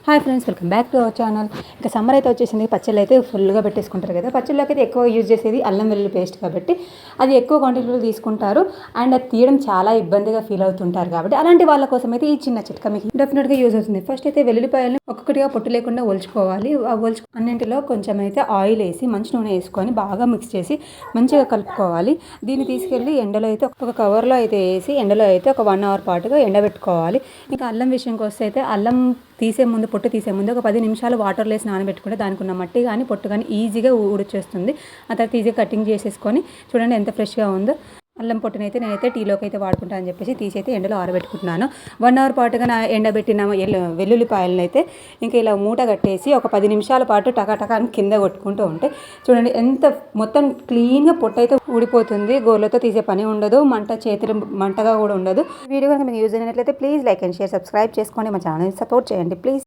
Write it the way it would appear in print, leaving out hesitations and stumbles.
Hi friends, welcome back to our channel. ఇంకా summer అయితే వచ్చేసింది. పచ్చళ్ళు అయితే ఫుల్గా పెట్టేసుకుంటారు కదా. పచ్చళ్ళకి అయితే ఎక్కువ యూజ్ చేసేది అల్లం వెల్లుల్లి పేస్ట్ కాబట్టి అది ఎక్కువ క్వాంటిటీలో తీసుకుంటారు. అండ్ అది తీయడం చాలా ఇబ్బందిగా ఫీల్ అవుతుంటారు కాబట్టి అలాంటి వాళ్ళ కోసం అయితే ఈ చిన్న చిట్కా మీకు డెఫినెట్గా యూజ్ అవుతుంది. ఫస్ట్ అయితే వెల్లుల్లిపాయలను ఒక్కొక్కటిగా పొట్టు లేకుండా ఒలుచుకోవాలి. అన్నింటిలో కొంచెం అయితే ఆయిల్ వేసి మంచి నూనె వేసుకొని బాగా మిక్స్ చేసి మంచిగా కలుపుకోవాలి. దీన్ని తీసుకెళ్ళి ఎండలో అయితే ఒక కవర్లో అయితే వేసి ఎండలో అయితే ఒక 1 అవర్ పాటుగా ఎండబెట్టుకోవాలి. ఇంకా అల్లం విషయంకి వస్తే అయితే అల్లం పొట్టు తీసే ముందు ఒక 10 నిమిషాలు వాటర్లో వేసి నానబెట్టుకుంటే దానికి ఉన్న మట్టి కానీ పొట్టు కానీ ఈజీగా ఊడొచ్చేస్తుంది. ఆ తర్వాత ఈజీగా కటింగ్ చేసేసుకొని చూడండి ఎంత ఫ్రెష్గా ఉందో. అల్లం పొట్టునైతే నేనైతే టీలోకి అయితే వాడుకుంటాను అని చెప్పేసి తీసైతే ఎండలో ఆరబెట్టుకుంటున్నాను. 1 అవర్ పాటుగా ఎండబెట్టిన వెల్లుల్లిపాయలను అయితే ఇంకా ఇలా మూట కట్టేసి ఒక 10 నిమిషాల పాటు టకాటకా కింద కొట్టుకుంటూ ఉంటే చూడండి ఎంత మొత్తం క్లీన్గా పొట్టు అయితే ఊడిపోతుంది. గోర్లతో తీసే పని ఉండదు, చేతులు మంటగా కూడా ఉండదు. వీడియో కనుక మీకు యూజ్ అయినట్లయితే please like and share, subscribe చేసుకోండి, మా ఛానల్ని సపోర్ట్ చేయండి ప్లీజ్.